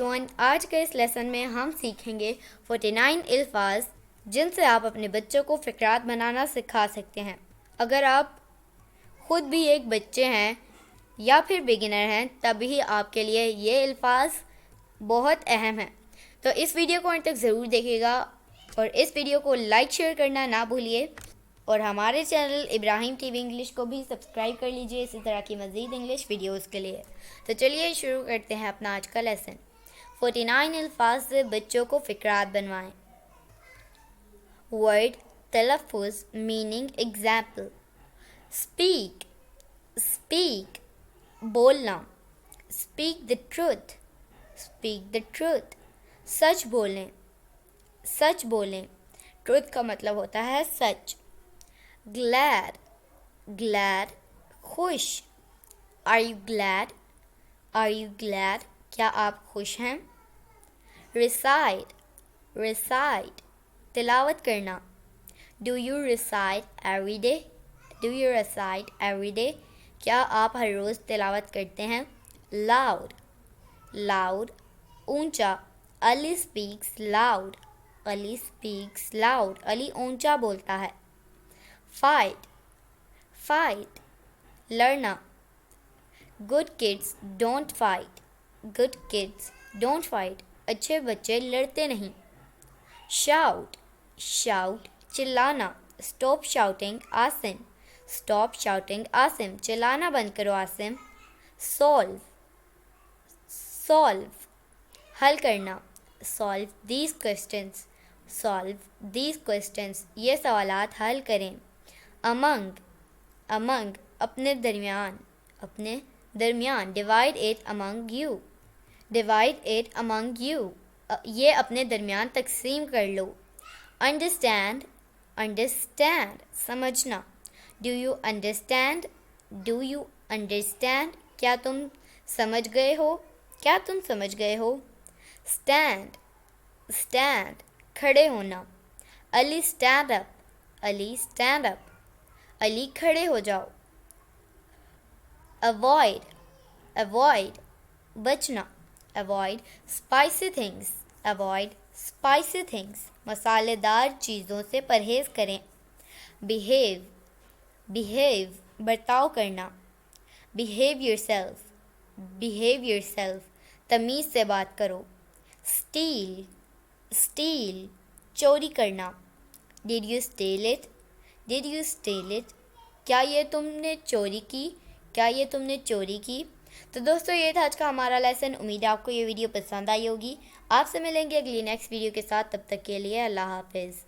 آج کے اس لیسن میں ہم سیکھیں گے 49 الفاظ جن سے آپ اپنے بچوں کو فقرات بنانا سکھا سکتے ہیں۔ اگر آپ خود بھی ایک بچے ہیں یا پھر بگنر ہیں تب بھی آپ کے لیے یہ الفاظ بہت اہم ہیں، تو اس ویڈیو کو انت تک ضرور دیکھیے گا اور اس ویڈیو کو لائک شیئر کرنا نہ بھولیے، اور ہمارے چینل ابراہیم ٹی وی انگلش کو بھی سبسکرائب کر لیجئے اسی طرح کی مزید انگلش ویڈیوز کے لیے۔ تو چلیے شروع کرتے ہیں اپنا آج کا لیسن۔ 49 الفاظ سے بچوں کو فقرات بنوائیں۔ ورڈ، تلفظ، میننگ، ایگزامپل۔ اسپیک، اسپیک، بولنا۔ Speak the truth, speak the truth. سچ بولیں، سچ بولیں۔ ٹروتھ کا مطلب ہوتا ہے سچ۔ گلیڈ، گلیڈ، خوش۔ Are you glad, are you glad, کیا آپ خوش ہیں؟ ریسائٹ، ریسائٹ، تلاوت کرنا۔ Do you recite every day, do you recite every day, کیا آپ ہر روز تلاوت کرتے ہیں؟ لاؤڈ، لاؤڈ، اونچا۔ علی اسپیکس لاؤڈ، علی اسپیکس لاؤڈ، علی اونچا بولتا ہے۔ فائٹ، فائٹ، لڑنا۔ Good kids don't fight, good kids don't fight, اچھے بچے لڑتے نہیں۔ شاؤٹ، شاؤٹ، چلانا۔ Stop shouting Asim, stop shouting Asim, چلانا بند کرو عاصم۔ سولو، سولو، حل کرنا۔ Solve these questions, solve these questions, یہ سوالات حل کریں۔ امنگ، امنگ، اپنے درمیان، اپنے درمیان۔ Divide it among you, divide it among you, یہ اپنے درمیان تقسیم کر لو۔ انڈرسٹینڈ، انڈرسٹینڈ، سمجھنا۔ Do you understand, do you understand, کیا تم سمجھ گئے ہو، کیا تم سمجھ گئے ہو۔ اسٹینڈ، اسٹینڈ، کھڑے ہونا۔ علی اسٹینڈ اپ، علی اسٹینڈ اپ، علی کھڑے ہو جاؤ۔ اوائڈ، اوائڈ، بچنا۔ Avoid spicy things, avoid spicy things, مسالے دار چیزوں سے پرہیز کریں۔ بیہیو، بیہیو، برتاؤ کرنا۔ Behave yourself, behave yourself, تمیز سے بات کرو۔ اسٹیل، اسٹیل، چوری کرنا۔ Did you steal it, did you steal it, کیا یہ تم نے چوری کی، کیا یہ تم نے چوری کی۔ تو دوستو یہ تھا آج کا ہمارا لیسن، امید ہے آپ کو یہ ویڈیو پسند آئی ہوگی۔ آپ سے ملیں گے اگلی نیکسٹ ویڈیو کے ساتھ، تب تک کے لیے اللہ حافظ۔